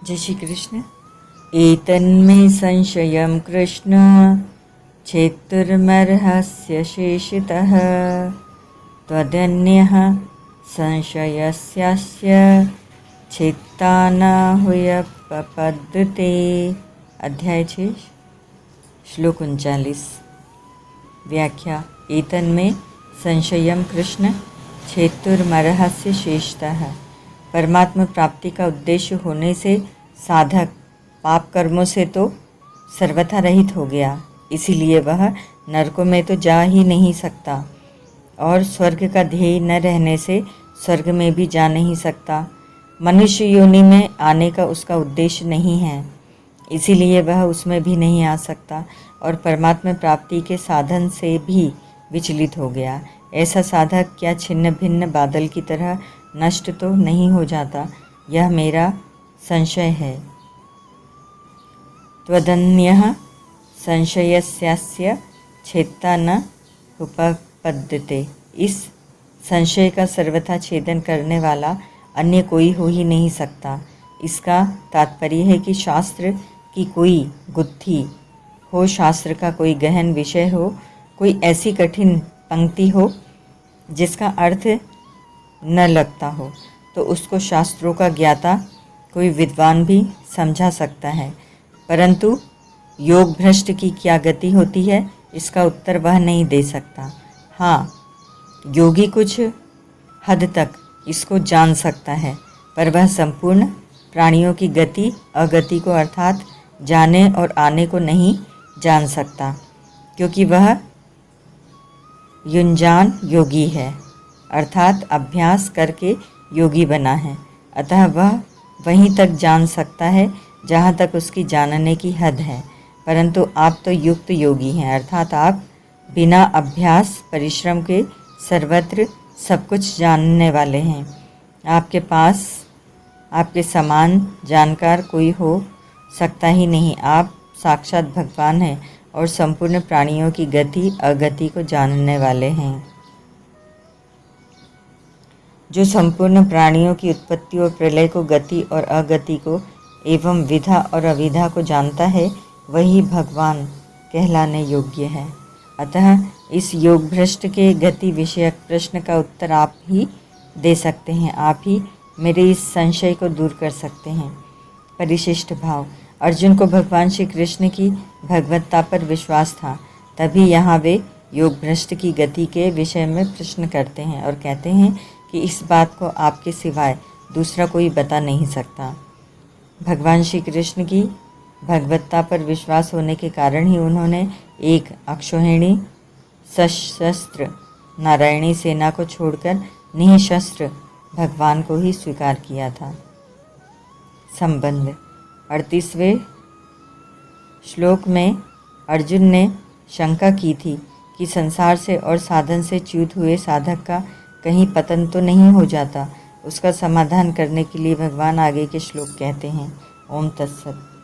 जय श्री कृष्ण। एतन्मे संशयं कृष्ण छेत्तुर्मर्हस्य शेषितः त्वदन्यः संशयस्यास्य छेत्ता न हुयपपद्यते। अध्याय 6 श्लोक 39। व्याख्या। एतन्मे संशयं कृष्ण छेत्तुर्मर्हस्य शेषितः। परमात्मा प्राप्ति का उद्देश्य होने से साधक पाप कर्मों से तो सर्वथा रहित हो गया, इसीलिए वह नरकों में तो जा ही नहीं सकता और स्वर्ग का ध्येय न रहने से स्वर्ग में भी जा नहीं सकता। मनुष्य योनि में आने का उसका उद्देश्य नहीं है, इसीलिए वह उसमें भी नहीं आ सकता और परमात्मा प्राप्ति के साधन से भी विचलित हो गया। ऐसा साधक क्या छिन्न भिन्न बादल की तरह नष्ट तो नहीं हो जाता, यह मेरा संशय है। त्वदन्यः संशयस्यास्य छेत्ता न उपपद्यते। इस संशय का सर्वथा छेदन करने वाला अन्य कोई हो ही नहीं सकता। इसका तात्पर्य है कि शास्त्र की कोई गुत्थी हो, शास्त्र का कोई गहन विषय हो, कोई ऐसी कठिन पंक्ति हो जिसका अर्थ न लगता हो, तो उसको शास्त्रों का ज्ञाता कोई विद्वान भी समझा सकता है, परंतु योग भ्रष्ट की क्या गति होती है इसका उत्तर वह नहीं दे सकता। हाँ, योगी कुछ हद तक इसको जान सकता है, पर वह संपूर्ण प्राणियों की गति अगति को अर्थात जाने और आने को नहीं जान सकता, क्योंकि वह युंजान योगी है, अर्थात अभ्यास करके योगी बना है। अतः वह वहीं तक जान सकता है जहाँ तक उसकी जानने की हद है, परंतु आप तो युक्त योगी हैं, अर्थात आप बिना अभ्यास परिश्रम के सर्वत्र सब कुछ जानने वाले हैं। आपके पास आपके समान जानकार कोई हो सकता ही नहीं। आप साक्षात भगवान हैं और संपूर्ण प्राणियों की गति अगति को जानने वाले हैं। जो संपूर्ण प्राणियों की उत्पत्ति और प्रलय को, गति और अगति को एवं विधा और अविधा को जानता है, वही भगवान कहलाने योग्य है। अतः इस योग भ्रष्ट के गति विषयक प्रश्न का उत्तर आप ही दे सकते हैं। आप ही मेरे इस संशय को दूर कर सकते हैं। परिशिष्ट भाव। अर्जुन को भगवान श्री कृष्ण की भगवत्ता पर विश्वास था, तभी यहाँ वे योग भ्रष्ट की गति के विषय में प्रश्न करते हैं और कहते हैं कि इस बात को आपके सिवाय दूसरा कोई बता नहीं सकता। भगवान श्री कृष्ण की भगवत्ता पर विश्वास होने के कारण ही उन्होंने एक अक्षौहिणी सशस्त्र नारायणी सेना को छोड़कर निःशस्त्र भगवान को ही स्वीकार किया था। संबंध। 38वें श्लोक में अर्जुन ने शंका की थी कि संसार से और साधन से च्युत हुए साधक का कहीं पतन तो नहीं हो जाता। उसका समाधान करने के लिए भगवान आगे के श्लोक कहते हैं। ओम तत्सत।